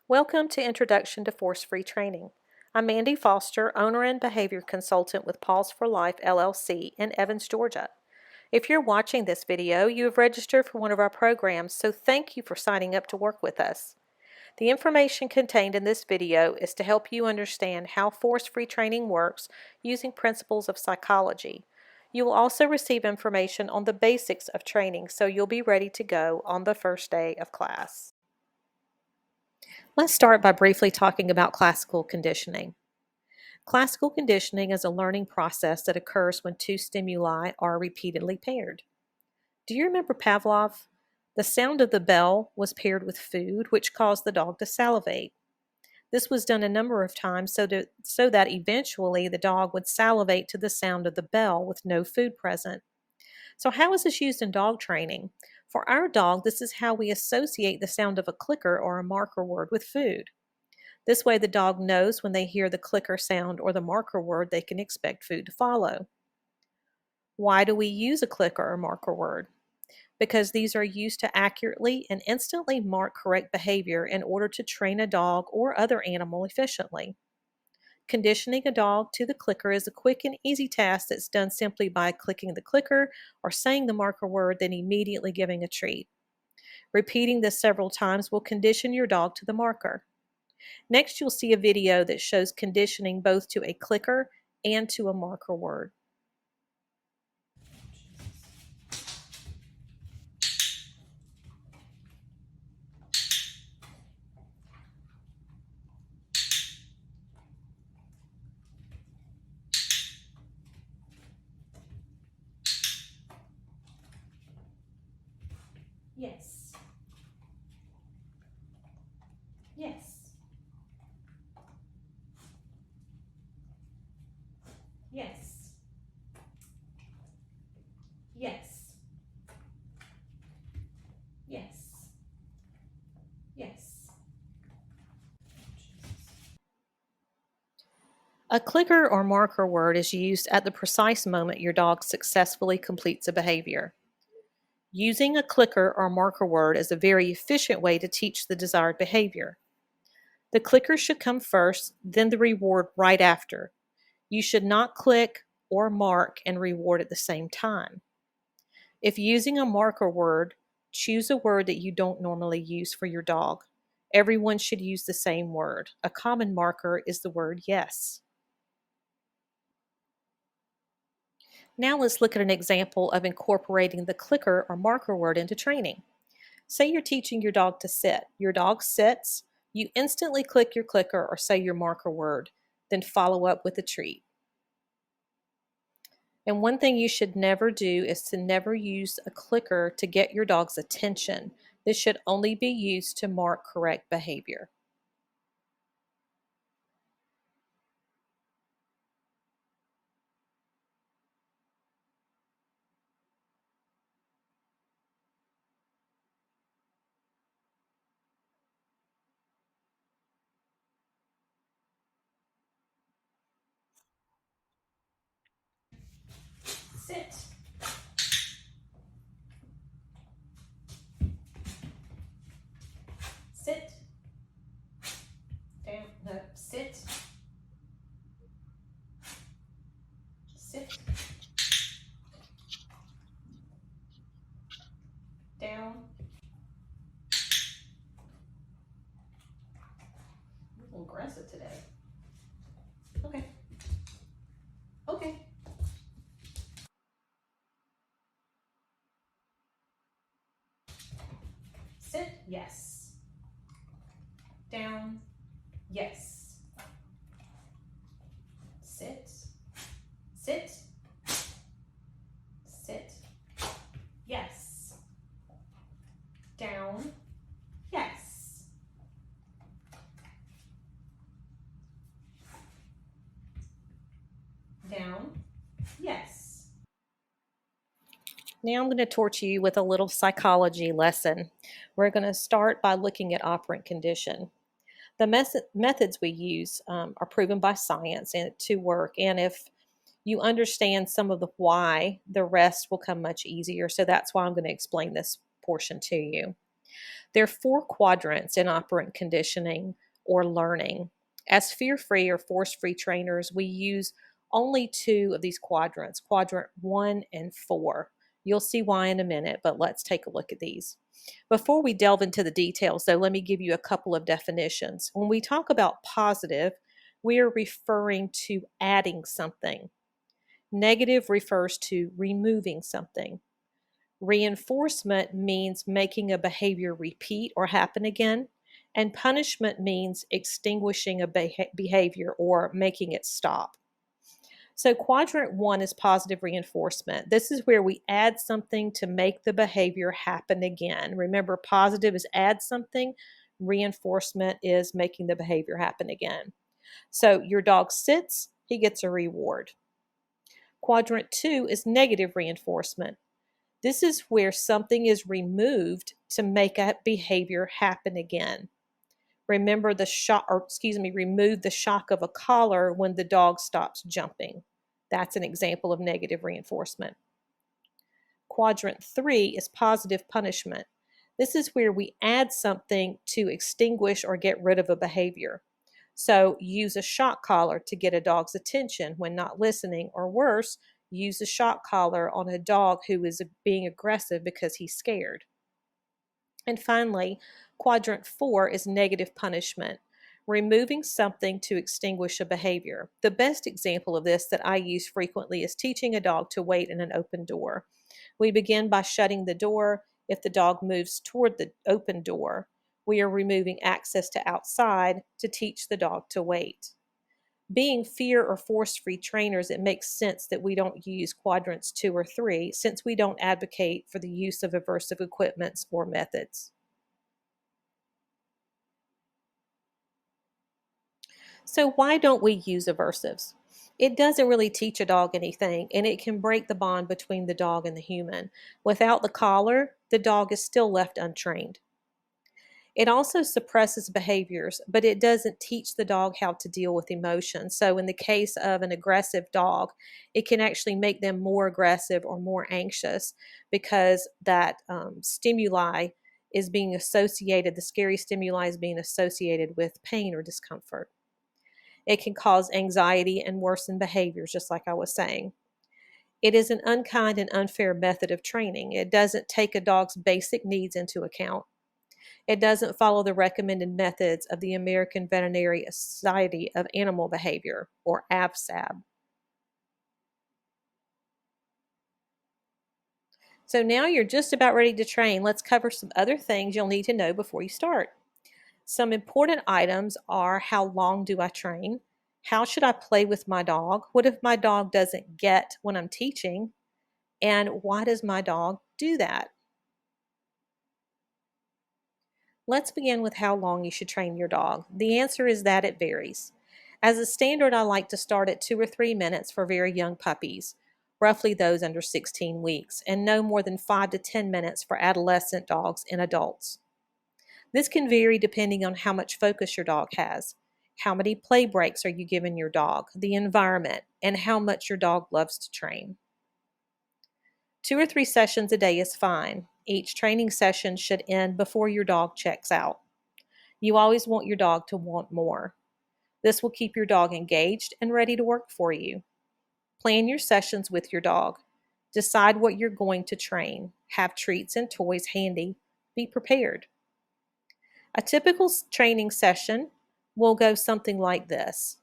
Welcome to Introduction to Force-Free Training. I'm Mandy Foster, owner and behavior consultant with Paws for Life, LLC in Evans, Georgia. If you're watching this video, you have registered for one of our programs, so thank you for signing up to work with us. The information contained in this video is to help you understand how force-free training works using principles of psychology. You will also receive information on the basics of training, so you'll be ready to go on the first day of class. Let's start by briefly talking about classical conditioning. Classical conditioning is a learning process that occurs when two stimuli are repeatedly paired. Do you remember Pavlov? The sound of the bell was paired with food, which caused the dog to salivate. This was done a number of times so that eventually the dog would salivate to the sound of the bell with no food present. So how is this used in dog training? For our dog, this is how we associate the sound of a clicker or a marker word with food. This way the dog knows when they hear the clicker sound or the marker word, they can expect food to follow. Why do we use a clicker or marker word? Because these are used to accurately and instantly mark correct behavior in order to train a dog or other animal efficiently. Conditioning a dog to the clicker is a quick and easy task that's done simply by clicking the clicker or saying the marker word, then immediately giving a treat. Repeating this several times will condition your dog to the marker. Next, you'll see a video that shows conditioning both to a clicker and to a marker word. Yes. Yes. Yes. Yes. Yes. Yes. A clicker or marker word is used at the precise moment your dog successfully completes a behavior. Using a clicker or marker word is a very efficient way to teach the desired behavior. The clicker should come first, then the reward right after. You should not click or mark and reward at the same time. If using a marker word, choose a word that you don't normally use for your dog. Everyone should use the same word. A common marker is the word yes. Now let's look at an example of incorporating the clicker or marker word into training. Say you're teaching your dog to sit. Your dog sits. You instantly click your clicker or say your marker word, then follow up with a treat. And one thing you should never do is to never use a clicker to get your dog's attention. This should only be used to mark correct behavior. Sit. Sit. Down. No. Sit. Sit. Down. A little aggressive today. Okay. Okay. Sit. Yes. Down. Yes. Sit. Sit. Sit. Yes. Down. Yes. Down. Yes. Now I'm going to torture you with a little psychology lesson. We're going to start by looking at operant condition. The methods we use are proven by science and to work. And if you understand some of the why, the rest will come much easier. So that's why I'm going to explain this portion to you. There are 4 quadrants in operant conditioning or learning. As fear-free or force-free trainers, we use only 2 of these quadrants, quadrant 1 and 4. You'll see why in a minute, but let's take a look at these. Before we delve into the details, though, let me give you a couple of definitions. When we talk about positive, we are referring to adding something. Negative refers to removing something. Reinforcement means making a behavior repeat or happen again, and punishment means extinguishing a behavior or making it stop. So quadrant 1 is positive reinforcement. This is where we add something to make the behavior happen again. Remember, positive is add something, reinforcement is making the behavior happen again. So your dog sits, he gets a reward. Quadrant 2 is negative reinforcement. This is where something is removed to make a behavior happen again. Remember remove the shock of a collar when the dog stops jumping. That's an example of negative reinforcement. Quadrant 3 is positive punishment. This is where we add something to extinguish or get rid of a behavior. So use a shock collar to get a dog's attention when not listening, or worse, use a shock collar on a dog who is being aggressive because he's scared. And finally, quadrant 4 is negative punishment, removing something to extinguish a behavior. The best example of this that I use frequently is teaching a dog to wait in an open door. We begin by shutting the door. If the dog moves toward the open door, we are removing access to outside to teach the dog to wait. Being fear or force-free trainers, it makes sense that we don't use quadrants 2 or 3, since we don't advocate for the use of aversive equipments or methods. So why don't we use aversives? It doesn't really teach a dog anything, and it can break the bond between the dog and the human. Without the collar, the dog is still left untrained. It also suppresses behaviors, but it doesn't teach the dog how to deal with emotions. So in the case of an aggressive dog, it can actually make them more aggressive or more anxious because that stimuli is being associated, the scary stimuli is being associated with pain or discomfort. It can cause anxiety and worsen behaviors, just like I was saying. It is an unkind and unfair method of training. It doesn't take a dog's basic needs into account. It doesn't follow the recommended methods of the American Veterinary Society of Animal Behavior, or AVSAB. So now you're just about ready to train. Let's cover some other things you'll need to know before you start. Some important items are: how long do I train? How should I play with my dog? What if my dog doesn't get what I'm teaching? And why does my dog do that? Let's begin with how long you should train your dog. The answer is that it varies. As a standard, I like to start at 2 or 3 minutes for very young puppies, roughly those under 16 weeks, and no more than 5 to 10 minutes for adolescent dogs and adults. This can vary depending on how much focus your dog has, how many play breaks are you giving your dog, the environment, and how much your dog loves to train. 2 or 3 sessions a day is fine. Each training session should end before your dog checks out. You always want your dog to want more. This will keep your dog engaged and ready to work for you. Plan your sessions with your dog. Decide what you're going to train. Have treats and toys handy. Be prepared. A typical training session will go something like this: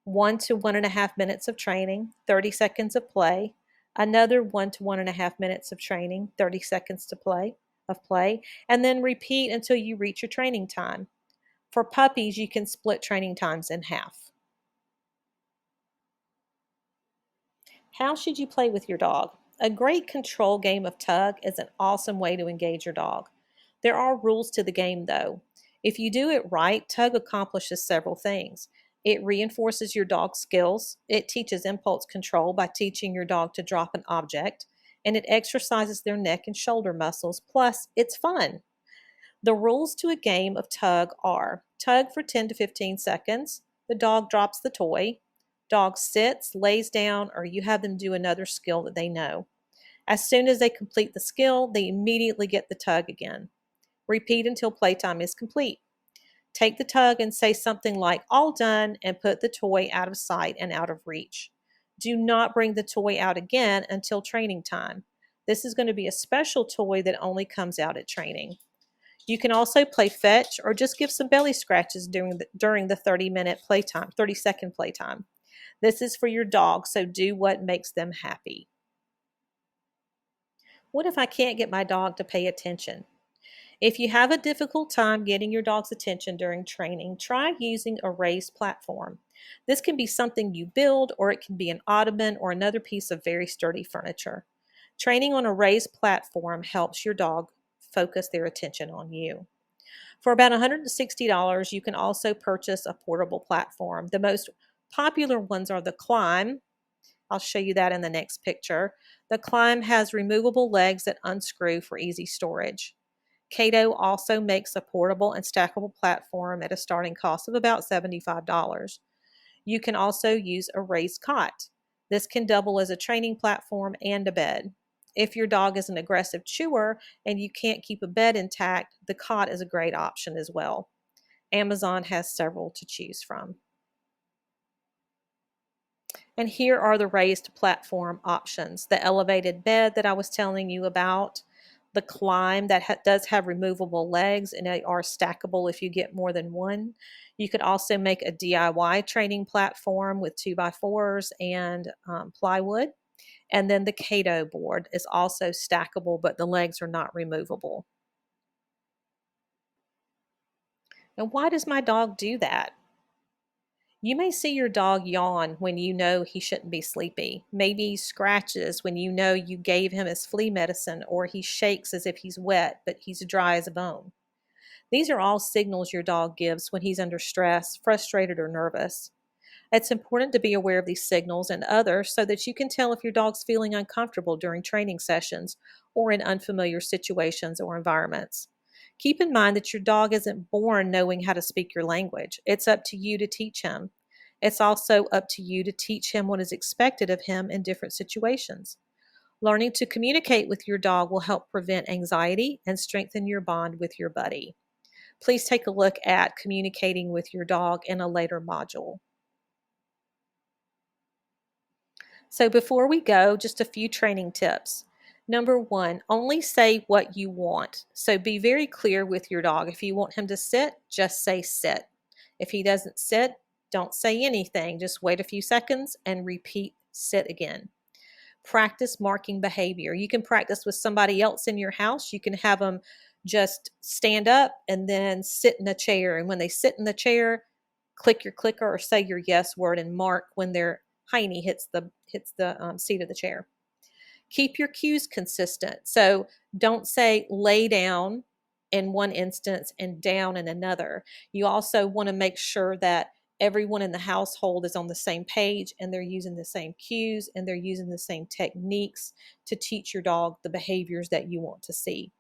1 to 1.5 minutes of training, 30 seconds of play, another 1 to 1.5 minutes of training, 30 seconds to play, and then repeat until you reach your training time. For puppies, you can split training times in half. How should you play with your dog? A great control game of tug is an awesome way to engage your dog. There are rules to the game, though. If you do it right, tug accomplishes several things. It reinforces your dog's skills. It teaches impulse control by teaching your dog to drop an object, and it exercises their neck and shoulder muscles. Plus, it's fun. The rules to a game of tug are: tug for 10 to 15 seconds, the dog drops the toy, dog sits, lays down, or you have them do another skill that they know. As soon as they complete the skill, they immediately get the tug again. Repeat until playtime is complete. Take the tug and say something like, "All done," and put the toy out of sight and out of reach. Do not bring the toy out again until training time. This is going to be a special toy that only comes out at training. You can also play fetch or just give some belly scratches during the 30-minute playtime, 30-second playtime. This is for your dog, so do what makes them happy. What if I can't get my dog to pay attention? If you have a difficult time getting your dog's attention during training, try using a raised platform. This can be something you build, or it can be an ottoman or another piece of very sturdy furniture. Training on a raised platform helps your dog focus their attention on you. For about $160, you can also purchase a portable platform. The most popular ones are the Climb. I'll show you that in the next picture. The Climb has removable legs that unscrew for easy storage. Cato also makes a portable and stackable platform at a starting cost of about $75. You can also use a raised cot. This can double as a training platform and a bed. If your dog is an aggressive chewer and you can't keep a bed intact, the cot is a great option as well. Amazon has several to choose from. And here are the raised platform options. The elevated bed that I was telling you about, the Climb that does have removable legs, and they are stackable if you get more than one. You could also make a DIY training platform with 2x4s and plywood. And then the Cato board is also stackable, but the legs are not removable. And why does my dog do that? You may see your dog yawn when you know he shouldn't be sleepy. Maybe he scratches when you know you gave him his flea medicine, or he shakes as if he's wet, but he's dry as a bone. These are all signals your dog gives when he's under stress, frustrated, or nervous. It's important to be aware of these signals and others so that you can tell if your dog's feeling uncomfortable during training sessions or in unfamiliar situations or environments. Keep in mind that your dog isn't born knowing how to speak your language. It's up to you to teach him. It's also up to you to teach him what is expected of him in different situations. Learning to communicate with your dog will help prevent anxiety and strengthen your bond with your buddy. Please take a look at communicating with your dog in a later module. So before we go, just a few training tips. Number one, only say what you want. So be very clear with your dog. If you want him to sit, just say sit. If he doesn't sit, don't say anything. Just wait a few seconds and repeat sit again. Practice marking behavior. You can practice with somebody else in your house. You can have them just stand up and then sit in a chair. And when they sit in the chair, click your clicker or say your yes word and mark when their hiney hits the seat of the chair. Keep your cues consistent. So don't say lay down in one instance and down in another. You also want to make sure that everyone in the household is on the same page and they're using the same cues and they're using the same techniques to teach your dog the behaviors that you want to see.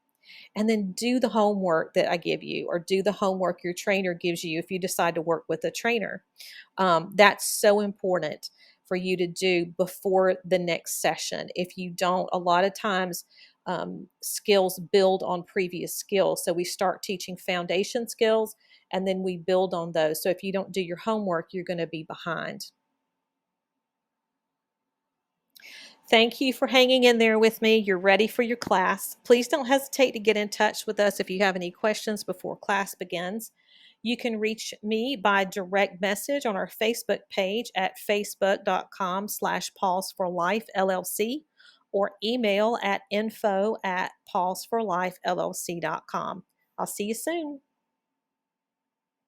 And then do the homework that I give you, or do the homework your trainer gives you if you decide to work with a trainer. That's so important for you to do before the next session. If you don't, a lot of times skills build on previous skills. So we start teaching foundation skills and then we build on those. So if you don't do your homework, you're going to be behind. Thank you for hanging in there with me. You're ready for your class. Please don't hesitate to get in touch with us if you have any questions before class begins. You can reach me by direct message on our Facebook page at facebook.com/pawsforlifellc or email at info@pawsforlifellc.com. I'll see you soon.